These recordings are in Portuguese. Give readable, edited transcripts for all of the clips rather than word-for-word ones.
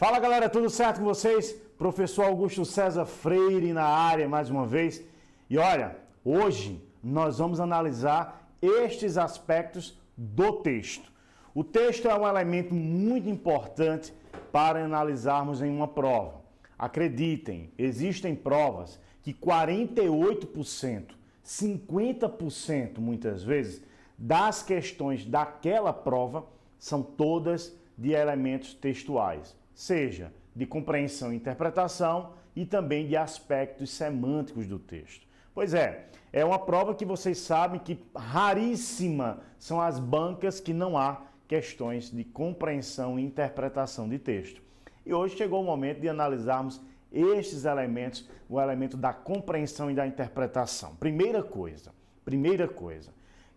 Fala galera, tudo certo com vocês? Professor Augusto César Freire na área mais uma vez. E olha, hoje nós vamos analisar estes aspectos do texto. O texto é um elemento muito importante para analisarmos em uma prova. Acreditem, existem provas que 48%, 50% muitas vezes, das questões daquela prova são todas de elementos textuais, seja de compreensão e interpretação e também de aspectos semânticos do texto. Pois é uma prova que vocês sabem que raríssima são as bancas que não há questões de compreensão e interpretação de texto. E hoje chegou o momento de analisarmos estes elementos, o elemento da compreensão e da interpretação. Primeira coisa,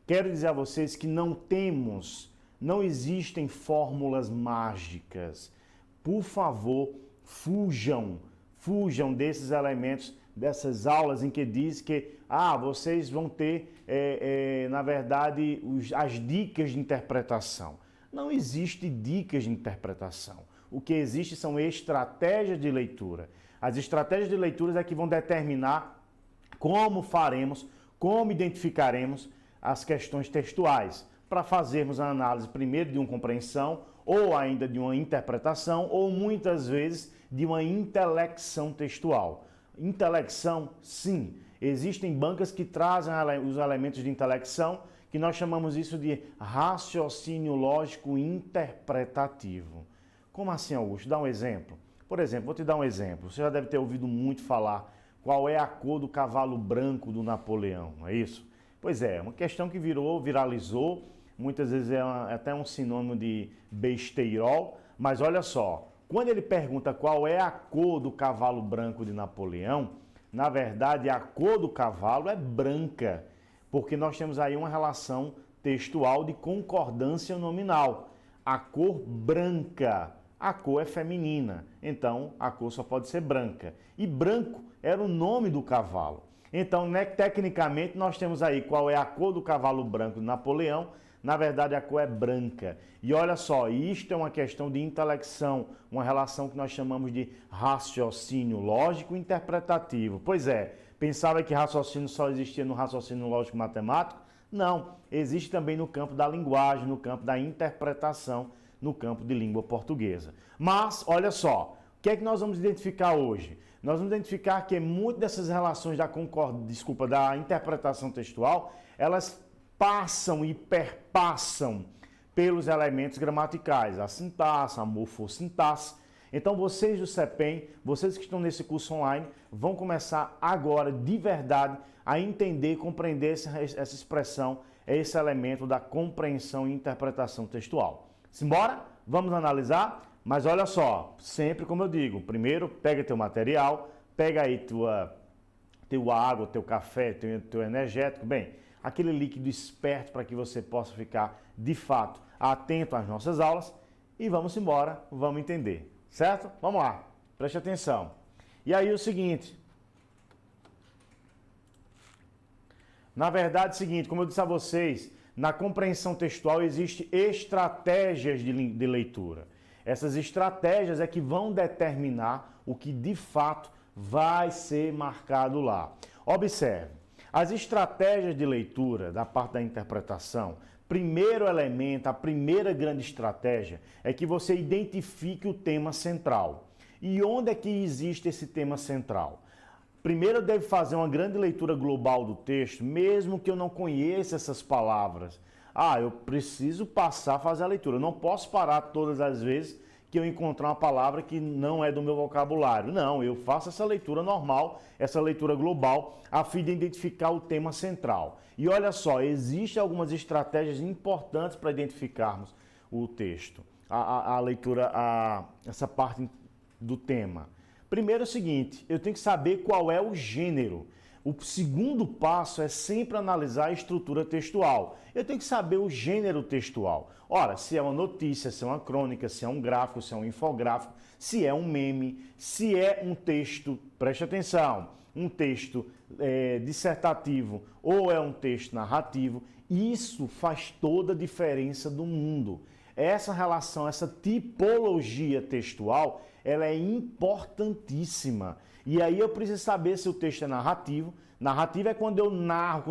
quero dizer a vocês que não existem fórmulas mágicas. Por favor, fujam desses elementos, dessas aulas em que diz que vocês vão ter, na verdade, as dicas de interpretação. Não existe dicas de interpretação. O que existe são estratégias de leitura. As estratégias de leitura é que vão determinar como faremos, como identificaremos as questões textuais, para fazermos a análise primeiro de uma compreensão, ou ainda de uma interpretação, ou muitas vezes de uma intelecção textual. Intelecção, sim. Existem bancas que trazem os elementos de intelecção, que nós chamamos isso de raciocínio lógico interpretativo. Como assim, Augusto? Dá um exemplo. Por exemplo, vou te dar um exemplo. Você já deve ter ouvido muito falar qual é a cor do cavalo branco do Napoleão, não é isso? Pois é, uma questão que viralizou, muitas vezes é até um sinônimo de besteirol, mas olha só, quando ele pergunta qual é a cor do cavalo branco de Napoleão, na verdade a cor do cavalo é branca, porque nós temos aí uma relação textual de concordância nominal. A cor branca, a cor é feminina, então a cor só pode ser branca. E branco era o nome do cavalo. Então, tecnicamente, nós temos aí qual é a cor do cavalo branco de Napoleão. Na verdade, a cor é branca. E olha só, isto é uma questão de intelecção, uma relação que nós chamamos de raciocínio lógico interpretativo. Pois é, pensava que raciocínio só existia no raciocínio lógico matemático? Não, existe também no campo da linguagem, no campo da interpretação, no campo de língua portuguesa. Mas, olha só, o que é que nós vamos identificar hoje? Nós vamos identificar que muitas dessas relações da interpretação textual, elas passam e perpassam pelos elementos gramaticais, a sintaxe, a morfossintaxe. Então vocês do CEPEM, vocês que estão nesse curso online, vão começar agora de verdade a entender e compreender essa expressão, esse elemento da compreensão e interpretação textual. Simbora? Vamos analisar? Mas olha só, sempre como eu digo, primeiro pega teu material, pega aí tua água, teu café, teu energético, bem, aquele líquido esperto para que você possa ficar, de fato, atento às nossas aulas e vamos embora, vamos entender, certo? Vamos lá, preste atenção. E aí o seguinte, na verdade é o seguinte, como eu disse a vocês, na compreensão textual existem estratégias de leitura. Essas estratégias é que vão determinar o que de fato vai ser marcado lá. Observe, as estratégias de leitura da parte da interpretação, primeiro elemento, a primeira grande estratégia é que você identifique o tema central. E onde é que existe esse tema central? Primeiro eu devo fazer uma grande leitura global do texto, mesmo que eu não conheça essas palavras. Eu preciso passar a fazer a leitura. Eu não posso parar todas as vezes que eu encontrar uma palavra que não é do meu vocabulário. Não, eu faço essa leitura normal, essa leitura global, a fim de identificar o tema central. E olha só, existem algumas estratégias importantes para identificarmos o texto, a leitura, essa parte do tema. Primeiro é o seguinte, eu tenho que saber qual é o gênero. O segundo passo é sempre analisar a estrutura textual. Eu tenho que saber o gênero textual. Ora, se é uma notícia, se é uma crônica, se é um gráfico, se é um infográfico, se é um meme, se é um texto, preste atenção, um texto dissertativo ou é um texto narrativo, isso faz toda a diferença do mundo. essa relação, essa tipologia textual, ela é importantíssima. E aí eu preciso saber se o texto é narrativo. Narrativa é quando eu narro,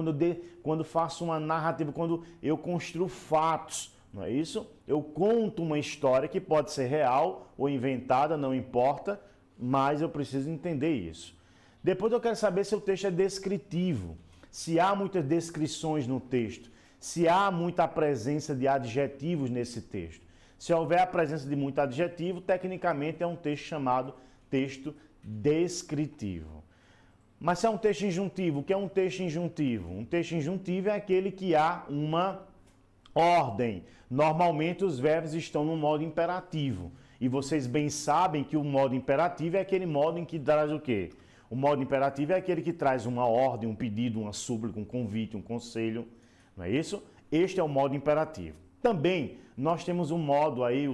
quando faço uma narrativa, quando eu construo fatos, não é isso? Eu conto uma história que pode ser real ou inventada, não importa, mas eu preciso entender isso. Depois eu quero saber se o texto é descritivo, se há muitas descrições no texto, se há muita presença de adjetivos nesse texto. Se houver a presença de muito adjetivo, tecnicamente é um texto chamado texto descritivo. Mas se é um texto injuntivo, o que é um texto injuntivo? Um texto injuntivo é aquele que há uma ordem. Normalmente os verbos estão no modo imperativo. E vocês bem sabem que o modo imperativo é aquele modo em que traz o quê? O modo imperativo é aquele que traz uma ordem, um pedido, uma súplica, um convite, um conselho. Não é isso? Este é o modo imperativo. Também nós temos um modo aí,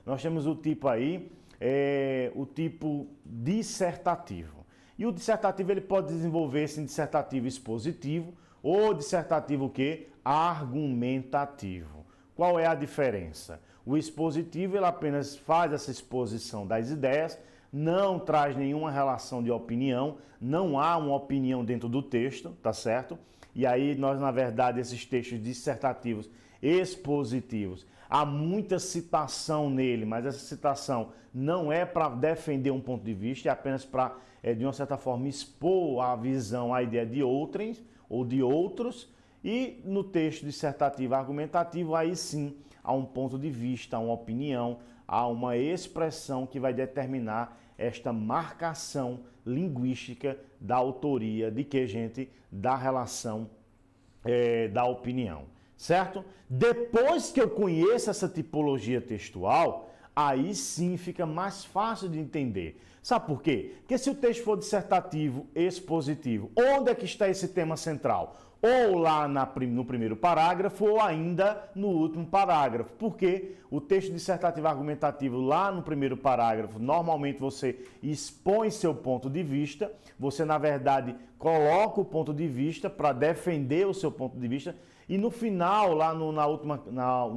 nós temos o tipo aí, o tipo dissertativo. E o dissertativo ele pode desenvolver-se em dissertativo expositivo ou dissertativo o quê? Argumentativo. Qual é a diferença? O expositivo ele apenas faz essa exposição das ideias, não traz nenhuma relação de opinião, não há uma opinião dentro do texto, tá certo? E aí nós, na verdade, esses textos dissertativos expositivos, há muita citação nele, mas essa citação não é para defender um ponto de vista, é apenas para, de uma certa forma, expor a visão, a ideia de outrem ou de outros. E no texto dissertativo argumentativo, aí sim, há um ponto de vista, há uma opinião, há uma expressão que vai determinar esta marcação linguística da autoria, de que, gente? Da relação da opinião, certo? Depois que eu conheço essa tipologia textual, aí sim fica mais fácil de entender. Sabe por quê? Porque se o texto for dissertativo, expositivo, onde é que está esse tema central? Ou lá no primeiro parágrafo ou ainda no último parágrafo. Porque o texto dissertativo argumentativo lá no primeiro parágrafo, normalmente você expõe seu ponto de vista, você na verdade coloca o ponto de vista para defender o seu ponto de vista e no final, lá no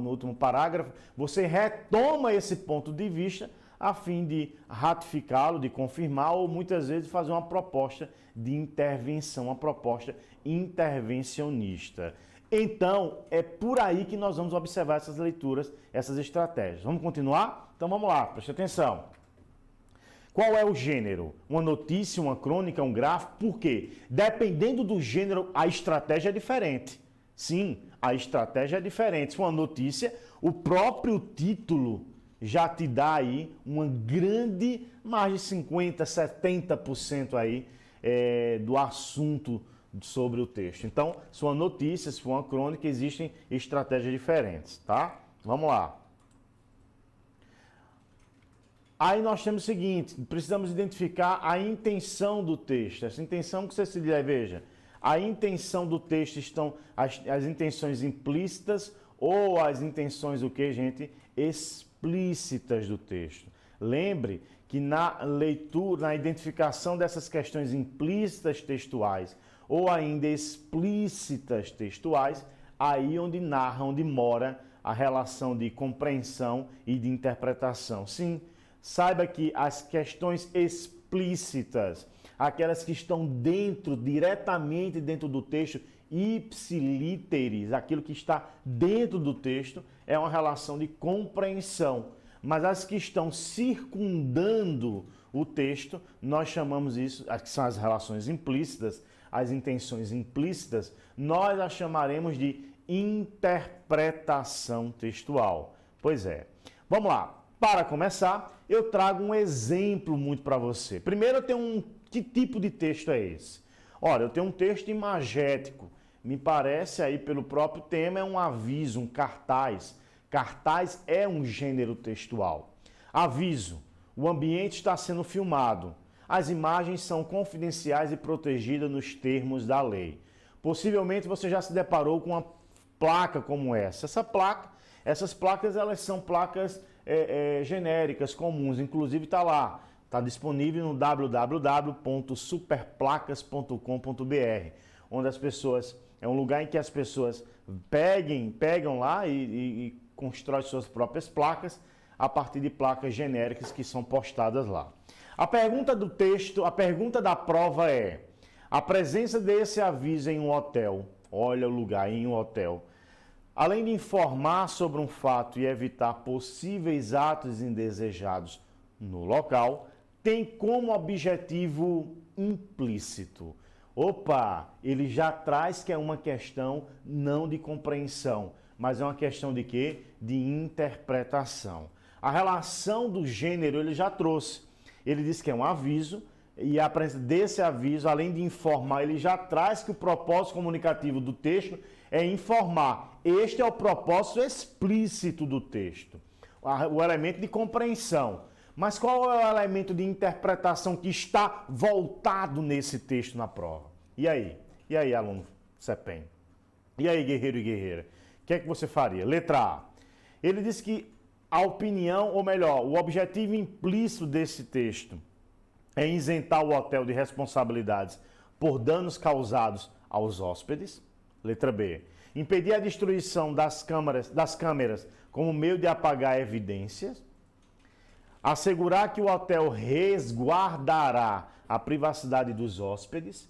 último parágrafo, você retoma esse ponto de vista a fim de ratificá-lo, de confirmar ou muitas vezes fazer uma proposta de intervenção, uma proposta intervencionista. Então, é por aí que nós vamos observar essas leituras, essas estratégias. Vamos continuar? Então vamos lá, preste atenção. Qual é o gênero? Uma notícia, uma crônica, um gráfico? Por quê? Dependendo do gênero, a estratégia é diferente. Sim, a estratégia é diferente. Se for uma notícia, o próprio título já te dá aí uma grande, mais de 50%, 70% aí do assunto sobre o texto. Então, se for uma notícia, se for uma crônica, existem estratégias diferentes, tá? Vamos lá. Aí nós temos o seguinte, precisamos identificar a intenção do texto. Essa intenção que você se veja, a intenção do texto estão as intenções implícitas ou as intenções o que, gente? Explícitas do texto. Lembre que na leitura, na identificação dessas questões implícitas textuais ou ainda explícitas textuais, aí onde narra, onde mora a relação de compreensão e de interpretação. Sim, saiba que as questões explícitas, aquelas que estão diretamente dentro do texto, ipsiliteris, aquilo que está dentro do texto, é uma relação de compreensão. Mas as que estão circundando o texto, nós chamamos isso, que são as relações implícitas, as intenções implícitas, nós as chamaremos de interpretação textual. Pois é. Vamos lá. Para começar, eu trago um exemplo muito para você. Primeiro eu tenho que tipo de texto é esse? Olha, eu tenho um texto imagético. Me parece aí pelo próprio tema é um aviso, um cartaz. Cartaz é um gênero textual. Aviso: o ambiente está sendo filmado. As imagens são confidenciais e protegidas nos termos da lei. Possivelmente você já se deparou com uma placa como essa. Essas placas elas são placas genéricas, comuns. Inclusive está lá, está disponível no www.superplacas.com.br, onde as pessoas, é um lugar em que as pessoas pegam lá e constrói suas próprias placas a partir de placas genéricas que são postadas lá. A pergunta do texto, a pergunta da prova é: a presença desse aviso em um hotel, olha o lugar, em um hotel, além de informar sobre um fato e evitar possíveis atos indesejados no local, tem como objetivo implícito. Opa, ele já traz que é uma questão não de compreensão, mas é uma questão de quê? De interpretação. A relação do gênero ele já trouxe. Ele diz que é um aviso, e a presença desse aviso, além de informar, ele já traz que o propósito comunicativo do texto é informar. Este é o propósito explícito do texto, o elemento de compreensão. Mas qual é o elemento de interpretação que está voltado nesse texto na prova? E aí? E aí, aluno CEPEM? E aí, guerreiro e guerreira? O que é que você faria? Letra A. Ele diz que a opinião, ou melhor, o objetivo implícito desse texto é isentar o hotel de responsabilidades por danos causados aos hóspedes. Letra B. Impedir a destruição das câmeras como meio de apagar evidências. Assegurar que o hotel resguardará a privacidade dos hóspedes.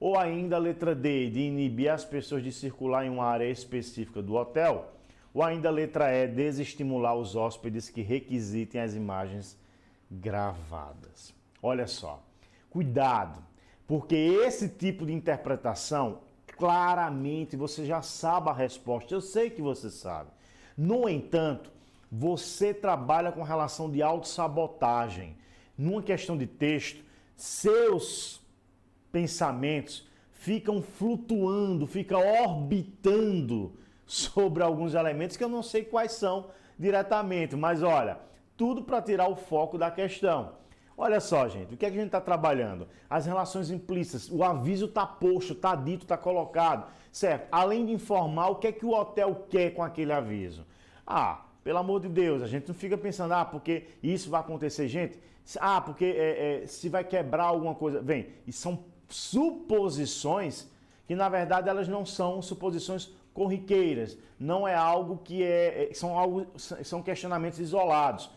Ou ainda, letra D, de inibir as pessoas de circular em uma área específica do hotel. Ou ainda, letra E, desestimular os hóspedes que requisitem as imagens gravadas. Olha só, cuidado, porque esse tipo de interpretação, claramente você já sabe a resposta, eu sei que você sabe. No entanto, você trabalha com relação de autossabotagem. Numa questão de texto, seus pensamentos ficam flutuando, ficam orbitando sobre alguns elementos que eu não sei quais são diretamente, mas olha, tudo para tirar o foco da questão. Olha só, gente, o que é que a gente está trabalhando? As relações implícitas, o aviso está posto, está dito, está colocado, certo? Além de informar o que é que o hotel quer com aquele aviso. Ah, pelo amor de Deus, a gente não fica pensando, porque isso vai acontecer, gente. Porque se vai quebrar alguma coisa. Vem, e são suposições que, na verdade, elas não são suposições corriqueiras. Não é algo que são questionamentos isolados.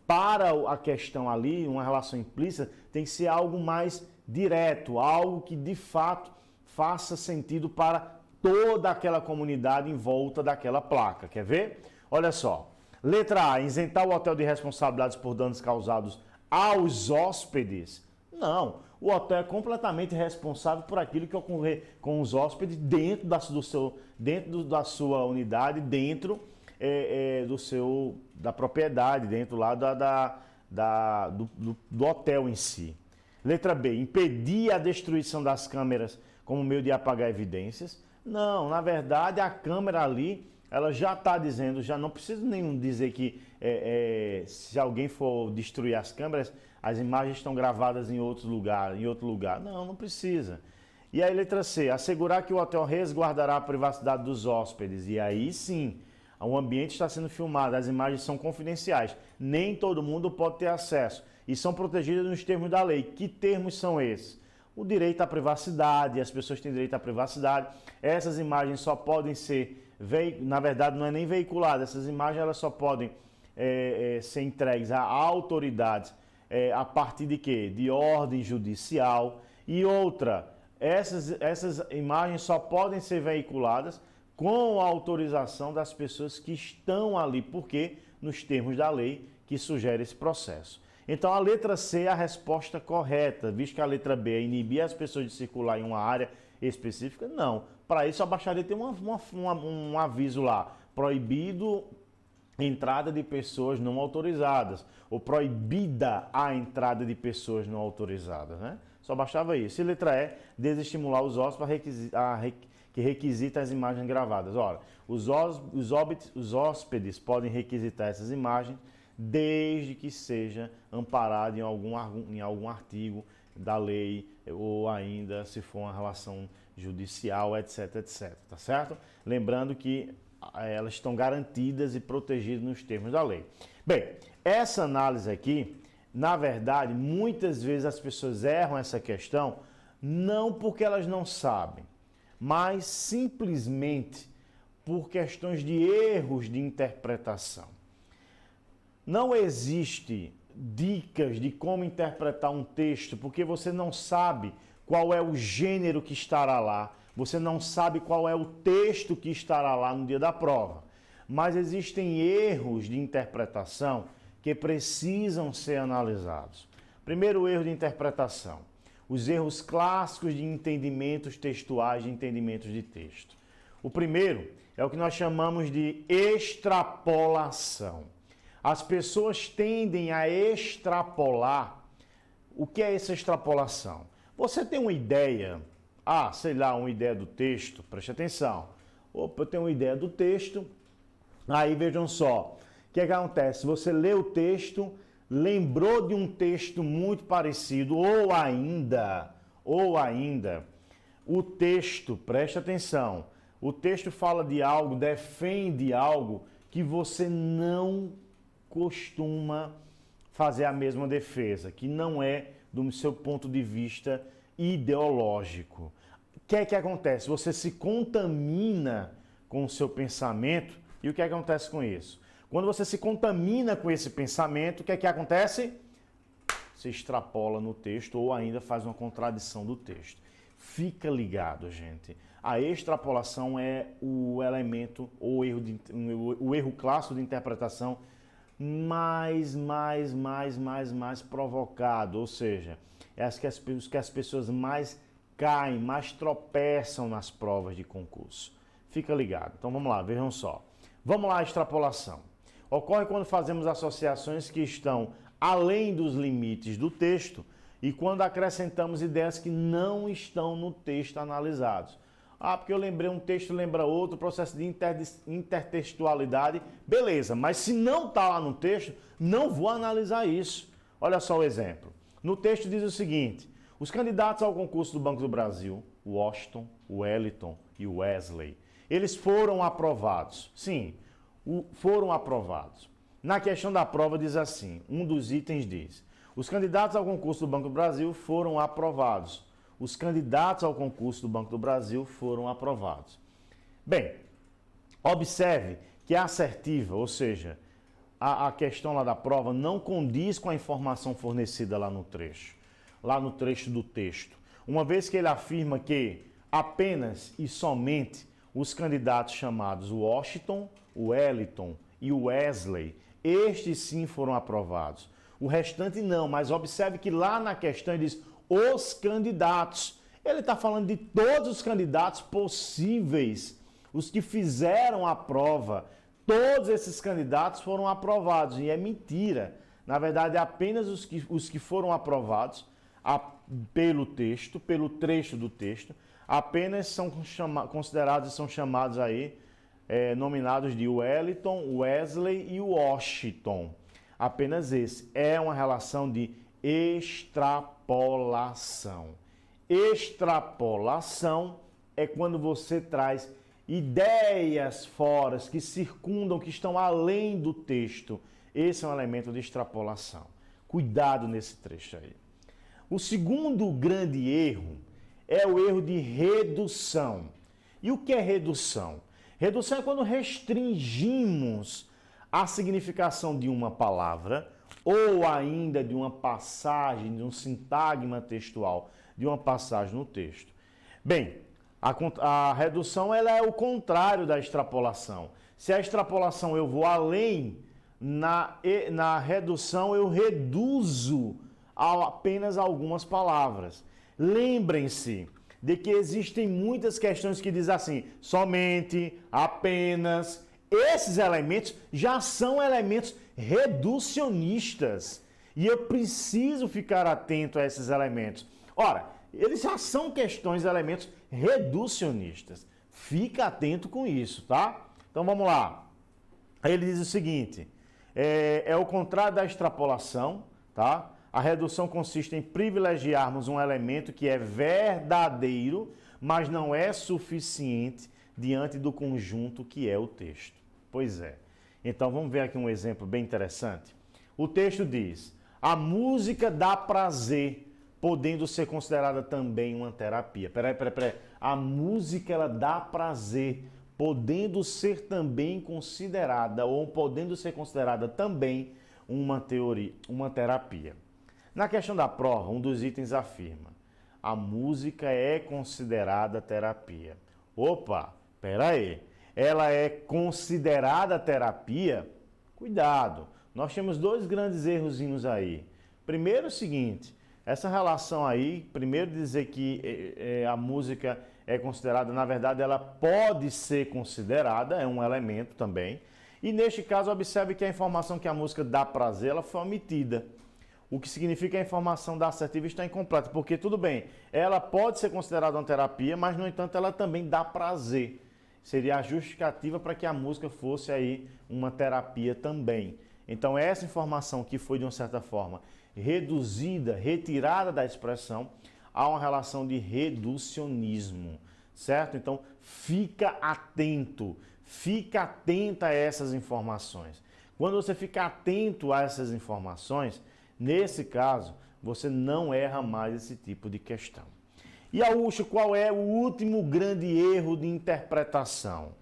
Para a questão ali, uma relação implícita, tem que ser algo mais direto, algo que de fato faça sentido para toda aquela comunidade em volta daquela placa. Quer ver? Olha só. Letra A, isentar o hotel de responsabilidades por danos causados aos hóspedes. Não, o hotel é completamente responsável por aquilo que ocorrer com os hóspedes dentro da sua unidade, dentro da propriedade, dentro lá do hotel em si. Letra B, impedir a destruição das câmeras como meio de apagar evidências. Não, na verdade a câmera ali, ela já está dizendo, já não precisa nenhum dizer que se alguém for destruir as câmeras, as imagens estão gravadas em outro lugar. Não, não precisa. E aí, letra C, assegurar que o hotel resguardará a privacidade dos hóspedes. E aí sim, o ambiente está sendo filmado, as imagens são confidenciais. Nem todo mundo pode ter acesso e são protegidas nos termos da lei. Que termos são esses? O direito à privacidade, as pessoas têm direito à privacidade. Essas imagens só podem ser, na verdade não é nem veiculadas, essas imagens elas só podem ser entregues a autoridades a partir de quê? De ordem judicial. E outra, essas imagens só podem ser veiculadas com a autorização das pessoas que estão ali, porque nos termos da lei que sugere esse processo. Então a letra C é a resposta correta, visto que a letra B é inibir as pessoas de circular em uma área específica. Não, para isso a baixaria tem um aviso lá, proibido entrada de pessoas não autorizadas, ou proibida a entrada de pessoas não autorizadas, né? Só bastava isso. E letra E, desestimular os hóspedes que requisitam as imagens gravadas. Ora, os hóspedes podem requisitar essas imagens desde que seja amparado em algum artigo da lei ou ainda se for uma relação judicial, etc, etc, tá certo? Lembrando que elas estão garantidas e protegidas nos termos da lei. Bem, essa análise aqui, na verdade, muitas vezes as pessoas erram essa questão não porque elas não sabem, mas simplesmente por questões de erros de interpretação. Não existe dicas de como interpretar um texto, porque você não sabe qual é o gênero que estará lá, você não sabe qual é o texto que estará lá no dia da prova. Mas existem erros de interpretação que precisam ser analisados. Primeiro erro de interpretação: os erros clássicos de entendimentos textuais, de entendimentos de texto. O primeiro é o que nós chamamos de extrapolação. As pessoas tendem a extrapolar. O que é essa extrapolação? Você tem uma ideia, sei lá, uma ideia do texto, preste atenção. Opa, eu tenho uma ideia do texto, aí vejam só, o que acontece? Você lê o texto, lembrou de um texto muito parecido, ou ainda, o texto, preste atenção, o texto fala de algo, defende algo que você não costuma fazer a mesma defesa, que não é do seu ponto de vista ideológico. O que é que acontece? Você se contamina com o seu pensamento, e o que acontece com isso? Quando você se contamina com esse pensamento, o que é que acontece? Você extrapola no texto ou ainda faz uma contradição do texto. Fica ligado, gente. A extrapolação é o elemento ou o erro clássico de interpretação mais provocado, ou seja, é os que as pessoas mais caem, mais tropeçam nas provas de concurso. Fica ligado. Então vamos lá, vejam só. Vamos lá, a extrapolação. Ocorre quando fazemos associações que estão além dos limites do texto e quando acrescentamos ideias que não estão no texto analisados. Porque eu lembrei um texto, lembra outro, processo de intertextualidade, beleza, mas se não está lá no texto, não vou analisar isso. Olha só o exemplo. No texto diz o seguinte: os candidatos ao concurso do Banco do Brasil, Washington, Wellington e Wesley, eles foram aprovados. Sim, foram aprovados. Na questão da prova diz assim, um dos itens diz: os candidatos ao concurso do Banco do Brasil foram aprovados. Os candidatos ao concurso do Banco do Brasil foram aprovados. Bem, observe que a assertiva, ou seja, a questão lá da prova não condiz com a informação fornecida lá no trecho do texto. Uma vez que ele afirma que apenas e somente os candidatos chamados Washington, Wellington e Wesley, estes sim foram aprovados. O restante não, mas observe que lá na questão ele diz os candidatos. Ele está falando de todos os candidatos possíveis, os que fizeram a prova. Todos esses candidatos foram aprovados, e é mentira. Na verdade, apenas os que foram aprovados pelo texto, pelo trecho do texto, apenas são considerados e são chamados aí, nominados de Wellington, Wesley e Washington. Apenas esse. É uma relação de extrapolação. Extrapolação é quando você traz ideias fora, que circundam, que estão além do texto. Esse é um elemento de extrapolação. Cuidado nesse trecho aí. O segundo grande erro é o erro de redução. E o que é redução? Redução é quando restringimos a significação de uma palavra ou ainda de uma passagem, de um sintagma textual, de uma passagem no texto. Bem, a redução ela é o contrário da extrapolação. Se a extrapolação eu vou além, na redução eu reduzo apenas algumas palavras. Lembrem-se de que existem muitas questões que dizem assim, somente, apenas. Esses elementos já são elementos reducionistas. E eu preciso ficar atento a esses elementos. Ora, eles já são elementos reducionistas. Fica atento com isso, tá? Então vamos lá. Ele diz o seguinte, é o contrário da extrapolação, tá? A redução consiste em privilegiarmos um elemento que é verdadeiro, mas não é suficiente diante do conjunto que é o texto. Pois é. Então vamos ver aqui um exemplo bem interessante. O texto diz: a música dá prazer, podendo ser considerada também uma terapia. Peraí. A música ela dá prazer, podendo ser também considerada ou podendo ser considerada também uma teoria, uma terapia. Na questão da prova, um dos itens afirma: a música é considerada terapia. Opa, pera aí. Ela é considerada terapia? Cuidado, nós temos dois grandes errozinhos aí. Primeiro é o seguinte, essa relação aí, primeiro dizer que a música é considerada, na verdade ela pode ser considerada, é um elemento também. E neste caso, observe que a informação que a música dá prazer, ela foi omitida. O que significa que a informação da assertiva está incompleta, porque tudo bem, ela pode ser considerada uma terapia, mas no entanto ela também dá prazer. Seria a justificativa para que a música fosse aí uma terapia também. Então essa informação que foi de uma certa forma reduzida, retirada da expressão, há uma relação de reducionismo, certo? Então fica atenta a essas informações. Quando você fica atento a essas informações, nesse caso, você não erra mais esse tipo de questão. E, Augusto, qual é o último grande erro de interpretação?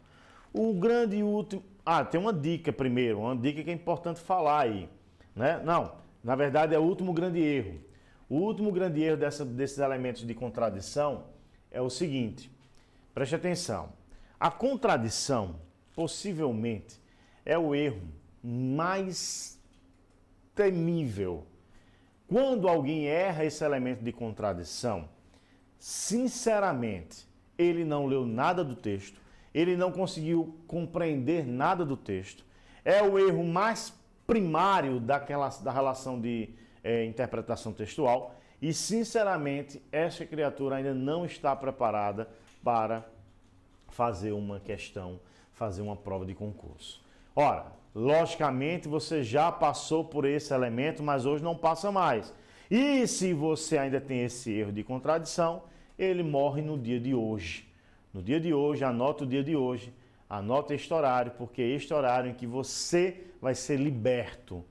O grande último... tem uma dica primeiro, uma dica que é importante falar aí, né? Não, na verdade é o último grande erro. O último grande erro desses elementos de contradição é o seguinte, preste atenção. A contradição, possivelmente, é o erro mais temível. Quando alguém erra esse elemento de contradição, sinceramente, ele não leu nada do texto, ele não conseguiu compreender nada do texto. É o erro mais primário da relação de interpretação textual e, sinceramente, essa criatura ainda não está preparada para fazer uma questão, fazer uma prova de concurso. Ora, logicamente você já passou por esse elemento, mas hoje não passa mais. E se você ainda tem esse erro de contradição, ele morre no dia de hoje. No dia de hoje, anota o dia de hoje, anota este horário, porque é este horário em que você vai ser liberto.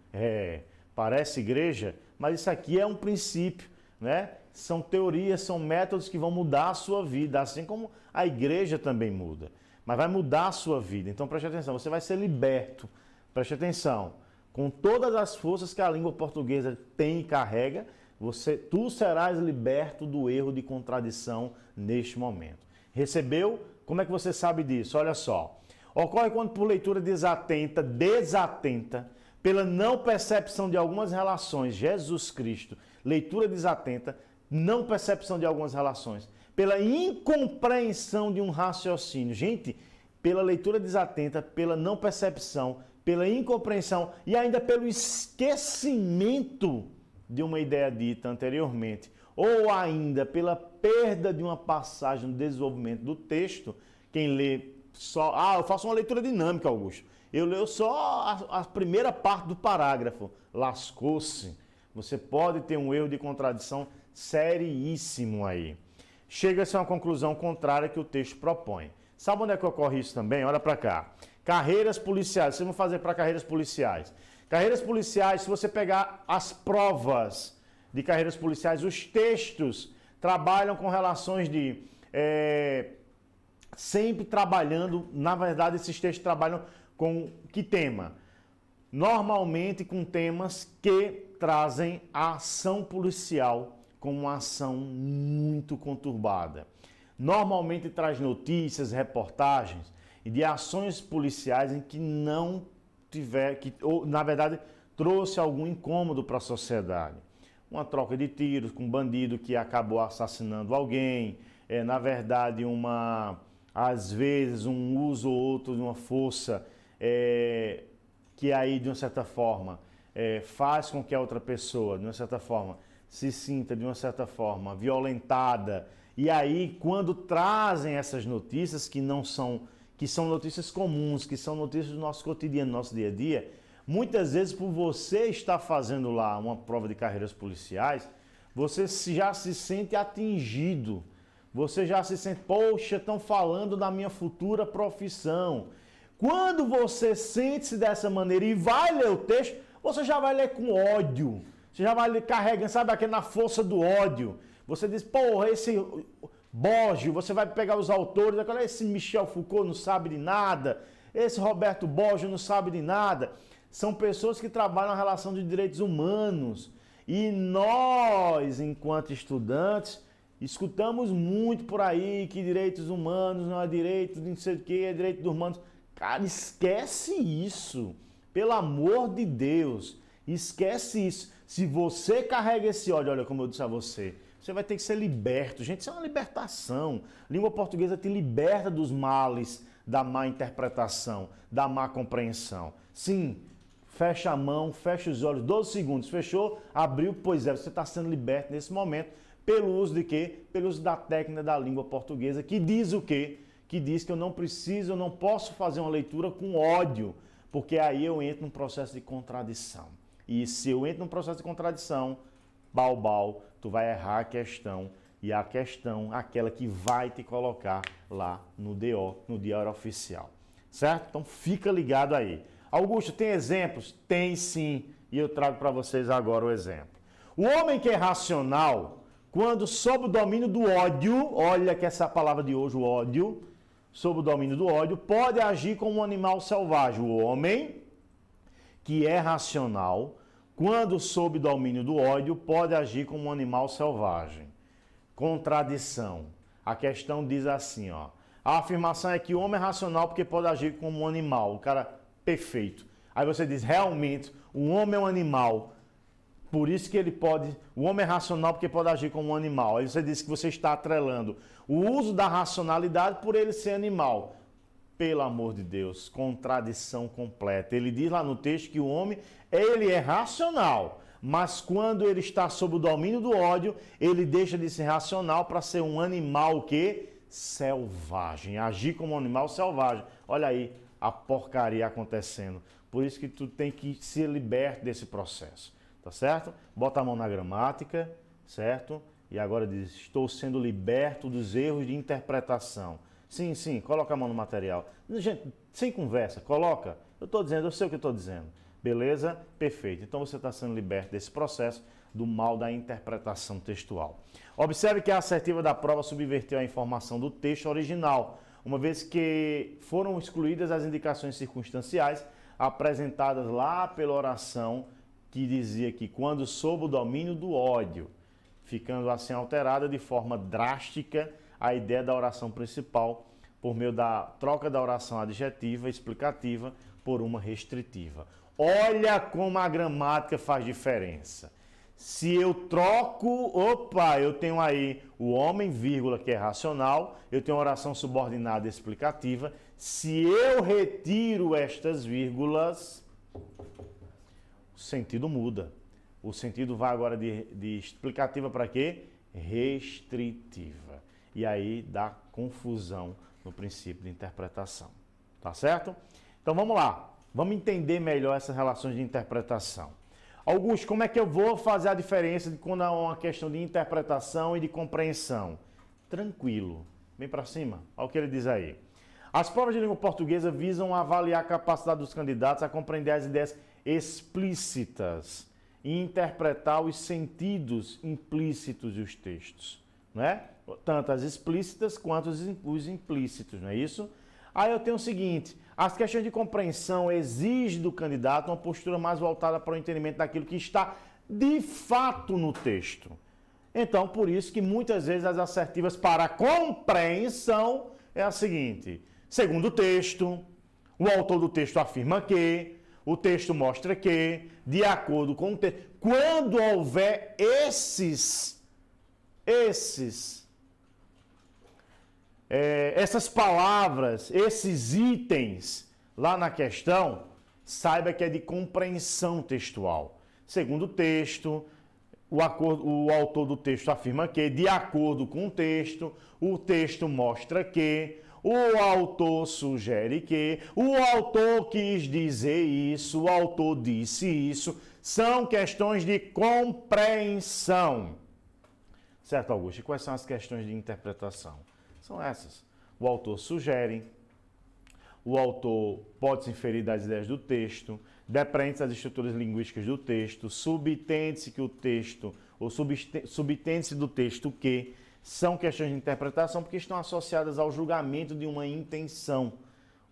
Parece igreja, mas isso aqui é um princípio, né? São teorias, são métodos que vão mudar a sua vida, assim como a igreja também muda. Mas vai mudar a sua vida. Então preste atenção, você vai ser liberto. Preste atenção. Com todas as forças que a língua portuguesa tem e carrega, tu serás liberto do erro de contradição neste momento. Recebeu? Como é que você sabe disso? Olha só. Ocorre quando por leitura desatenta, pela não percepção de algumas relações, Jesus Cristo, leitura desatenta, não percepção de algumas relações, pela incompreensão de um raciocínio. Gente, pela leitura desatenta, pela não percepção, pela incompreensão e ainda pelo esquecimento de uma ideia dita anteriormente, ou ainda pela perda de uma passagem no desenvolvimento do texto, quem lê só... eu faço uma leitura dinâmica, Augusto. Eu leio só a primeira parte do parágrafo. Lascou-se. Você pode ter um erro de contradição seríssimo aí. Chega-se a uma conclusão contrária que o texto propõe. Sabe onde é que ocorre isso também? Olha para cá. Carreiras policiais. Vocês vão fazer para carreiras policiais. Carreiras policiais, se você pegar as provas de carreiras policiais, os textos trabalham com relações de... sempre trabalhando, na verdade, esses textos trabalham com que tema? Normalmente com temas que trazem a ação policial como uma ação muito conturbada. Normalmente traz notícias, reportagens e de ações policiais em que não tiver, ou na verdade trouxe algum incômodo para a sociedade. Uma troca de tiros com um bandido que acabou assassinando alguém, na verdade às vezes um uso ou outro de uma força que aí de uma certa forma faz com que a outra pessoa, de uma certa forma, se sinta de uma certa forma violentada. E aí quando trazem essas notícias que são notícias comuns, que são notícias do nosso cotidiano, do nosso dia a dia, muitas vezes por você estar fazendo lá uma prova de carreiras policiais, você já se sente atingido. Você já se sente, poxa, estão falando da minha futura profissão. Quando você sente-se dessa maneira e vai ler o texto, você já vai ler com ódio. Você já vai ler carregando, sabe, aqui na força do ódio. Você diz, porra, Borges, você vai pegar os autores, esse Michel Foucault não sabe de nada, esse Roberto Borges não sabe de nada. São pessoas que trabalham na relação de direitos humanos. E nós, enquanto estudantes, escutamos muito por aí que direitos humanos não é direito de não sei o que, é direito dos humanos. Cara, esquece isso. Pelo amor de Deus, esquece isso. Se você carrega esse ódio, olha como eu disse a você, você vai ter que ser liberto. Gente, isso é uma libertação. A língua portuguesa te liberta dos males da má interpretação, da má compreensão. Sim, fecha a mão, fecha os olhos, 12 segundos, fechou, abriu, pois é, você está sendo liberto nesse momento pelo uso de quê? Pelo uso da técnica da língua portuguesa, que diz o quê? Que diz que eu não preciso, eu não posso fazer uma leitura com ódio, porque aí eu entro num processo de contradição. E se eu entro num processo de contradição, bau, tu vai errar a questão, e a questão, aquela que vai te colocar lá no DO, no Diário Oficial. Certo? Então fica ligado aí. Augusto, tem exemplos? Tem sim, e eu trago para vocês agora o exemplo. O homem que é racional, quando sob o domínio do ódio, olha que essa palavra de hoje, o ódio, sob o domínio do ódio, pode agir como um animal selvagem. O homem que é racional, quando sob domínio do ódio, pode agir como um animal selvagem. Contradição. A questão diz assim, ó. A afirmação é que o homem é racional porque pode agir como um animal. O cara perfeito. Aí você diz, realmente, o homem é um animal. Por isso que ele pode... O homem é racional porque pode agir como um animal. Aí você diz que você está atrelando o uso da racionalidade por ele ser animal. Pelo amor de Deus, contradição completa. Ele diz lá no texto que o homem, ele é racional, mas quando ele está sob o domínio do ódio, ele deixa de ser racional para ser um animal que selvagem, agir como um animal selvagem. Olha aí a porcaria acontecendo. Por isso que tu tem que ser liberto desse processo, tá certo? Bota a mão na gramática, certo? E agora diz, estou sendo liberto dos erros de interpretação. Sim, coloca a mão no material. Gente, sem conversa, coloca. Eu estou dizendo, eu sei o que eu estou dizendo. Beleza? Perfeito. Então você está sendo liberto desse processo do mal da interpretação textual. Observe que a assertiva da prova subverteu a informação do texto original, uma vez que foram excluídas as indicações circunstanciais apresentadas lá pela oração que dizia que quando sob o domínio do ódio, ficando assim alterada de forma drástica a ideia da oração principal por meio da troca da oração adjetiva explicativa por uma restritiva. Olha como a gramática faz diferença. Se eu troco, eu tenho aí o homem, vírgula, que é racional, eu tenho oração subordinada explicativa. Se eu retiro estas vírgulas, o sentido muda. O sentido vai agora de explicativa para quê? Restritiva. E aí dá confusão no princípio de interpretação. Tá certo? Então vamos lá. Vamos entender melhor essas relações de interpretação. Augusto, como é que eu vou fazer a diferença de quando há uma questão de interpretação e de compreensão? Tranquilo. Vem para cima. Olha o que ele diz aí. As provas de língua portuguesa visam avaliar a capacidade dos candidatos a compreender as ideias explícitas e interpretar os sentidos implícitos dos textos, né? Tanto as explícitas quanto os implícitos, não é isso? Aí eu tenho o seguinte, as questões de compreensão exigem do candidato uma postura mais voltada para o entendimento daquilo que está de fato no texto. Então, por isso que muitas vezes as assertivas para a compreensão é a seguinte, segundo o texto, o autor do texto afirma que, o texto mostra que, de acordo com o texto, quando houver essas palavras, esses itens lá na questão, saiba que é de compreensão textual. Segundo o texto, o autor do texto afirma que, de acordo com o texto mostra que, o autor sugere que, o autor quis dizer isso, o autor disse isso, são questões de compreensão. Certo, Augusto? E quais são as questões de interpretação? São essas. O autor sugere, o autor pode se inferir das ideias do texto, depreende-se das estruturas linguísticas do texto, subtende-se que o texto, ou subtende-se do texto que, são questões de interpretação porque estão associadas ao julgamento de uma intenção,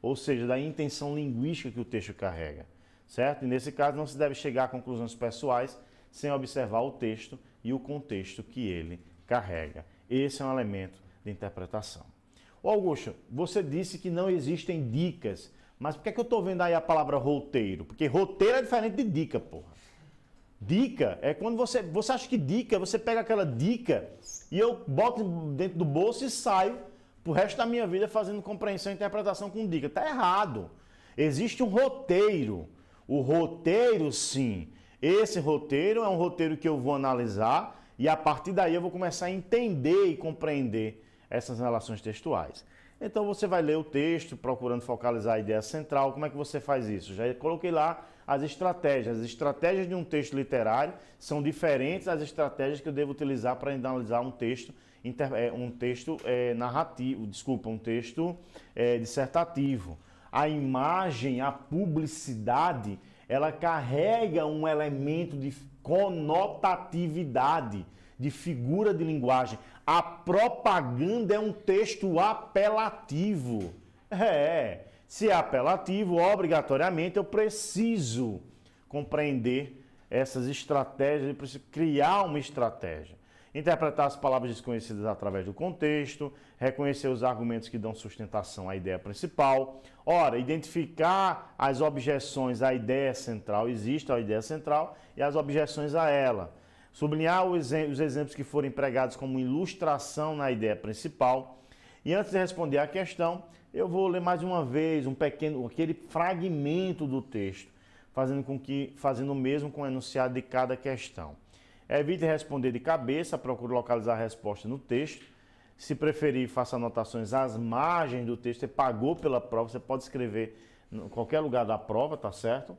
ou seja, da intenção linguística que o texto carrega, certo? E nesse caso não se deve chegar a conclusões pessoais sem observar o texto e o contexto que ele carrega. Esse é um elemento de interpretação. Ô Augusto, você disse que não existem dicas, mas por que é que eu estou vendo aí a palavra roteiro? Porque roteiro é diferente de dica, porra. Dica é quando você acha que dica, você pega aquela dica e eu boto dentro do bolso e saio pro resto da minha vida fazendo compreensão e interpretação com dica. Tá errado. Existe um roteiro. O roteiro, sim. Esse roteiro é um roteiro que eu vou analisar e a partir daí eu vou começar a entender e compreender essas relações textuais. Então você vai ler o texto procurando focalizar a ideia central. Como é que você faz isso? Já coloquei lá as estratégias. As estratégias de um texto literário são diferentes das estratégias que eu devo utilizar para analisar um texto narrativo, um texto dissertativo. A imagem, a publicidade, ela carrega um elemento de conotatividade, de figura de linguagem. A propaganda é um texto apelativo. Se é apelativo, obrigatoriamente eu preciso compreender essas estratégias, eu preciso criar uma estratégia. Interpretar as palavras desconhecidas através do contexto, reconhecer os argumentos que dão sustentação à ideia principal. Ora, identificar as objeções à ideia central, existe a ideia central e as objeções a ela. Sublinhar os exemplos que forem empregados como ilustração na ideia principal. E antes de responder à questão, eu vou ler mais uma vez aquele fragmento do texto, fazendo o mesmo com o enunciado de cada questão. Evite responder de cabeça, procure localizar a resposta no texto. Se preferir, faça anotações às margens do texto. Você pagou pela prova, você pode escrever em qualquer lugar da prova, tá certo?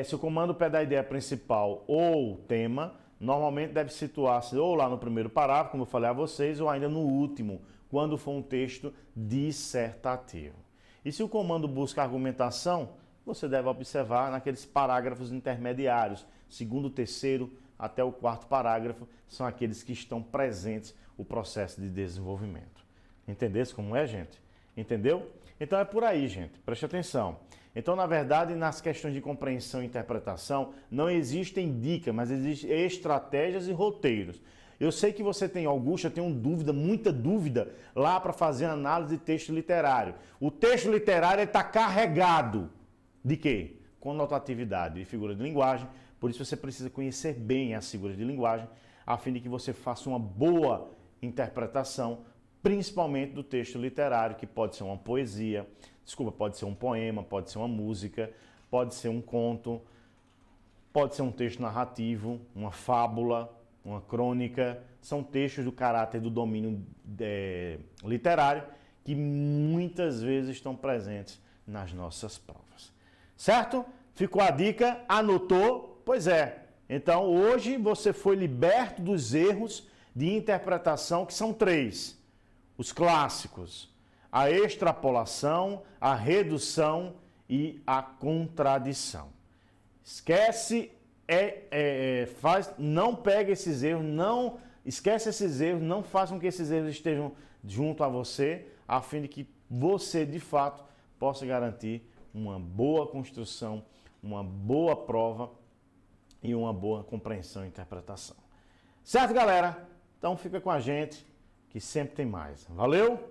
Se o comando pede a ideia principal ou tema, normalmente deve situar-se ou lá no primeiro parágrafo, como eu falei a vocês, ou ainda no último, quando for um texto dissertativo. E se o comando busca argumentação, você deve observar naqueles parágrafos intermediários, segundo, terceiro até o quarto parágrafo, são aqueles que estão presentes o processo de desenvolvimento. Entendesse como é, gente? Entendeu? Então é por aí, gente. Preste atenção. Então, na verdade, nas questões de compreensão e interpretação, não existem dicas, mas existem estratégias e roteiros. Eu sei que você tem, Augusto, eu tenho dúvida, muita dúvida, lá para fazer análise de texto literário. O texto literário está carregado de quê? Conotatividade e figura de linguagem. Por isso você precisa conhecer bem as figuras de linguagem, a fim de que você faça uma boa interpretação, principalmente do texto literário, que pode ser uma poesia, pode ser um poema, pode ser uma música, pode ser um conto, pode ser um texto narrativo, uma fábula, uma crônica. São textos do caráter do domínio literário que muitas vezes estão presentes nas nossas provas. Certo? Ficou a dica? Anotou? Pois é. Então, hoje você foi liberto dos erros de interpretação, que são 3. Os clássicos: a extrapolação, a redução e a contradição. Esquece, não pega esses erros, não esquece esses erros, não faça com que esses erros estejam junto a você, a fim de que você, de fato, possa garantir uma boa construção, uma boa prova e uma boa compreensão e interpretação. Certo, galera? Então fica com a gente, que sempre tem mais. Valeu!